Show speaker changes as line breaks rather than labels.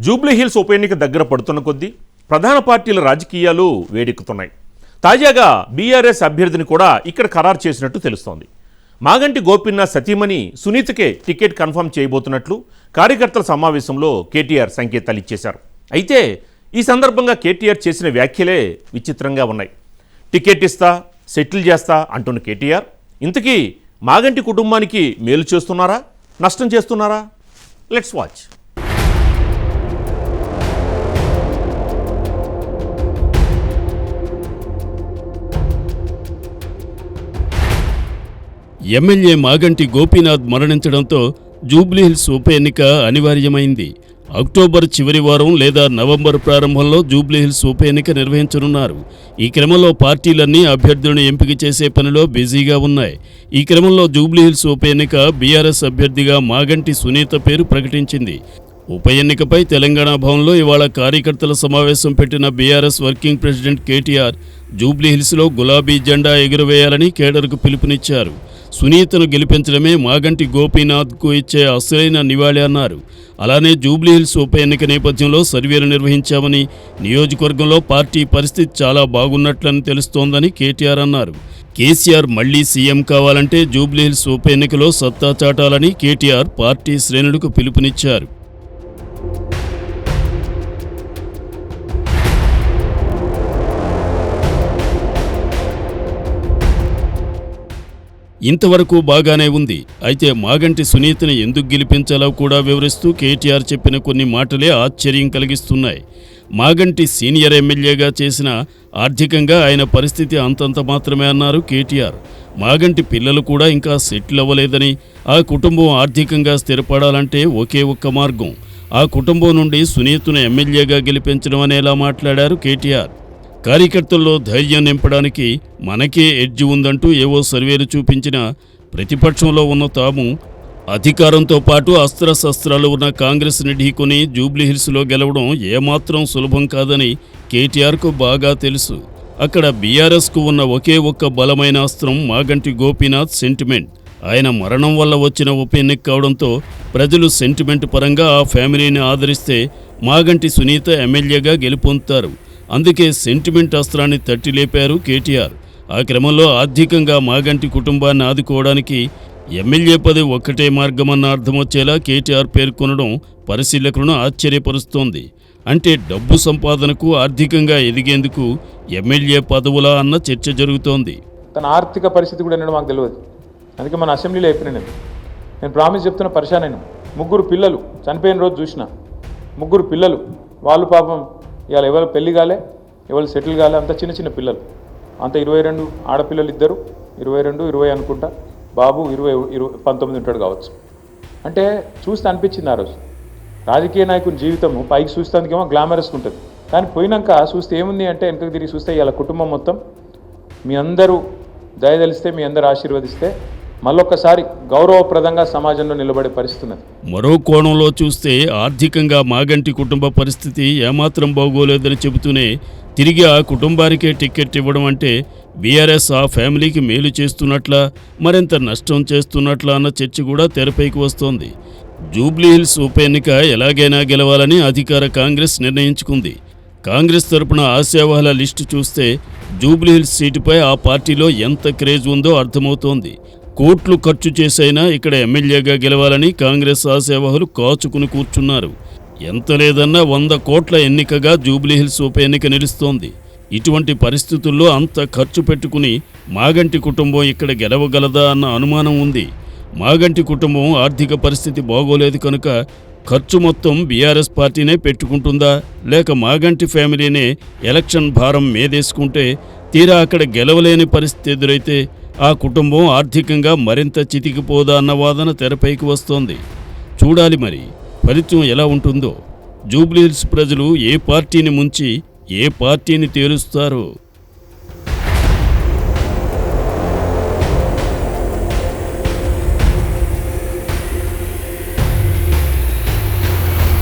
జూబ్లీహిల్స్ ఉప ఎన్నిక దగ్గర పడుతున్న కొద్దీ ప్రధాన పార్టీల రాజకీయాలు వేడెక్కుతున్నాయి. తాజాగా బీఆర్ఎస్ అభ్యర్థిని కూడా ఇక్కడ ఖరారు చేసినట్టు తెలుస్తోంది. మాగంటి గోపీనాథ్ సతీమణి సునీతకే టికెట్ కన్ఫర్మ్ చేయబోతున్నట్లు కార్యకర్తల సమావేశంలో కేటీఆర్ సంకేతాలు ఇచ్చేశారు. అయితే ఈ సందర్భంగా కేటీఆర్ చేసిన వ్యాఖ్యలే విచిత్రంగా ఉన్నాయి. టికెట్ ఇస్తా, సెటిల్ చేస్తా అంటున్న కేటీఆర్ ఇంతకీ మాగంటి కుటుంబానికి మేలు చేస్తున్నారా, నష్టం చేస్తున్నారా? Let's watch.
MLA Maganti Gopinath మరణించడంతో జూబ్లీహిల్స్ ఉప ఎన్నిక అనివార్యమైంది. అక్టోబర్ చివరి వారం లేదా నవంబర్ ప్రారంభంలో జూబ్లీహిల్స్ ఉప ఎన్నిక నిర్వహించనున్నారు. ఈ క్రమంలో పార్టీలన్నీ అభ్యర్థులను ఎంపిక చేసే పనిలో బిజీగా ఉన్నాయి. ఈ క్రమంలో జూబ్లీహిల్స్ ఉప ఎన్నిక బీఆర్ఎస్ అభ్యర్థిగా మాగంటి సునీత పేరు ప్రకటించింది. ఉప ఎన్నికపై తెలంగాణ భవన్లో ఇవాళ కార్యకర్తల సమావేశం పెట్టిన బీఆర్ఎస్ వర్కింగ్ ప్రెసిడెంట్ కేటీఆర్ జూబ్లీహిల్స్లో గులాబీ జెండా ఎగురవేయాలని కేడర్కు పిలుపునిచ్చారు. సునీతను గెలిపించడమే మాగంటి గోపీనాథ్కు ఇచ్చే అసలైన నివాళి అన్నారు. అలానే జూబ్లీహిల్స్ ఉప ఎన్నిక నేపథ్యంలో సర్వేలు నిర్వహించామని, నియోజకవర్గంలో పార్టీ పరిస్థితి చాలా బాగున్నట్లని తెలుస్తోందని కేటీఆర్ అన్నారు. కేసీఆర్ మళ్లీ సీఎం కావాలంటే జూబ్లీహిల్స్ ఉప ఎన్నికలో సత్తా చాటాలని కేటీఆర్ పార్టీ శ్రేణులకు పిలుపునిచ్చారు. ఇంతవరకు బాగానే ఉంది. అయితే మాగంటి సునీతని ఎందుకు గెలిపించాలో కూడా వివరిస్తూ కేటీఆర్ చెప్పిన కొన్ని మాటలే ఆశ్చర్యం కలిగిస్తున్నాయి. మాగంటి సీనియర్ ఎమ్మెల్యేగా చేసిన ఆర్థికంగా ఆయన పరిస్థితి అంతంత మాత్రమే అన్నారు కేటీఆర్. మాగంటి పిల్లలు కూడా ఇంకా సెటిల్ అవ్వలేదని, ఆ కుటుంబం ఆర్థికంగా స్థిరపడాలంటే ఒకే ఒక్క మార్గం, ఆ కుటుంబం నుండి సునీతను ఎమ్మెల్యేగా గెలిపించడం అనేలా మాట్లాడారు కేటీఆర్. కార్యకర్తల్లో ధైర్యం నింపడానికి మనకే ఎడ్జి ఉందంటూ ఏవో సర్వేలు చూపించిన ప్రతిపక్షంలో ఉన్న తాము అధికారంతో పాటు అస్త్రశస్త్రాలు ఉన్న కాంగ్రెస్ని ఢీకొని జూబ్లీహిల్స్లో గెలవడం ఏమాత్రం సులభం కాదని కేటీఆర్కు బాగా తెలుసు. అక్కడ బీఆర్ఎస్కు ఉన్న ఒకే ఒక్క బలమైన అస్త్రం మాగంటి గోపీనాథ్ సెంటిమెంట్. ఆయన మరణం వల్ల వచ్చిన ఉప ఎన్నిక కావడంతో ప్రజలు సెంటిమెంట్ పరంగా ఆ ఫ్యామిలీని ఆదరిస్తే మాగంటి సునీత ఎమ్మెల్యేగా గెలుపొందుతారు. అందుకే సెంటిమెంట్ అస్త్రాన్ని తట్టిలేపారు కేటీఆర్. ఆ క్రమంలో ఆర్థికంగా మాగంటి కుటుంబాన్ని ఆదుకోవడానికి ఎమ్మెల్యే పదవి ఒక్కటే మార్గమన్న అర్థమొచ్చేలా కేటీఆర్ పేర్కొనడం పరిశీలకులను ఆశ్చర్యపరుస్తోంది. అంటే డబ్బు సంపాదనకు, ఆర్థికంగా ఎదిగేందుకు ఎమ్మెల్యే పదవులా అన్న చర్చ జరుగుతోంది.
తన ఆర్థిక పరిస్థితి కూడా మాకు తెలియదు. అందుకే మన అసెంబ్లీలో చెప్పిన నేను ప్రామిస్ చెప్తున్న పరిశాన్ అయినా. 3 పిల్లలు చనిపోయిన రోజు చూసిన 3 పిల్లలు, వాళ్ళు పాపం ఇవాళ ఎవరు పెళ్లి కాలే, ఎవరు సెటిల్ కాలే, అంత చిన్న చిన్న పిల్లలు, అంత 22 ఆడపిల్లలు, ఇద్దరు 22, 20 అనుకుంటా, బాబు 19 ఉంటాడు కావచ్చు. అంటే చూస్తే అనిపించింది ఆ రోజు రాజకీయ నాయకుని జీవితము పైకి చూస్తానికేమో గ్లామరస్గా ఉంటుంది, కానీ పోయినాక చూస్తే ఏముంది అంటే వెనకకి తిరిగి చూస్తే ఇవాళ కుటుంబం మొత్తం మీ అందరూ దయదలిస్తే, మీ అందరూ ఆశీర్వదిస్తే మళ్ళొక్కసారి గౌరవప్రదంగా సమాజంలో నిలబడే పరిస్థితి ఉన్నది.
మరో కోణంలో చూస్తే ఆర్థికంగా మాగంటి కుటుంబ పరిస్థితి ఏమాత్రం బాగోలేదని చెబుతూనే తిరిగి ఆ కుటుంబానికే టికెట్ ఇవ్వడం అంటే బీఆర్ఎస్ ఆ ఫ్యామిలీకి మేలు చేస్తున్నట్లా, మరింత నష్టం చేస్తున్నట్లా అన్న చర్చ కూడా తెరపైకి వస్తోంది. జూబ్లీహిల్స్ ఉప ఎన్నిక ఎలాగైనా గెలవాలని అధికార కాంగ్రెస్ నిర్ణయించుకుంది. కాంగ్రెస్ తరపున ఆశావాహుల లిస్టు చూస్తే జూబ్లీహిల్స్ సీటుపై ఆ పార్టీలో ఎంత క్రేజ్ ఉందో అర్థమవుతోంది. కోట్లు ఖర్చు చేసైనా ఇక్కడ ఎమ్మెల్యేగా గెలవాలని కాంగ్రెస్ ఆశావాహులు కాచుకుని కూర్చున్నారు. ఎంత లేదన్నా 100 కోట్ల ఎన్నికగా జూబ్లీహిల్స్ ఉప ఎన్నిక నిలుస్తోంది. ఇటువంటి పరిస్థితుల్లో అంత ఖర్చు పెట్టుకుని మాగంటి కుటుంబం ఇక్కడ గెలవగలదా అన్న అనుమానం ఉంది. మాగంటి కుటుంబం ఆర్థిక పరిస్థితి బాగోలేదు కనుక ఖర్చు మొత్తం బీఆర్ఎస్ పార్టీనే పెట్టుకుంటుందా, లేక మాగంటి ఫ్యామిలీనే ఎలక్షన్ భారం మీదేసుకుంటే తీరా అక్కడ గెలవలేని పరిస్థితి ఎదురైతే ఆ కుటుంబం ఆర్థికంగా మరింత చితికిపోదా అన్న వాదన తెరపైకి వస్తోంది. చూడాలి మరి ఫలితం ఎలా ఉంటుందో. జూబ్లీహిల్స్ ప్రజలు ఏ పార్టీని ముంచి ఏ పార్టీని తేలుస్తారో.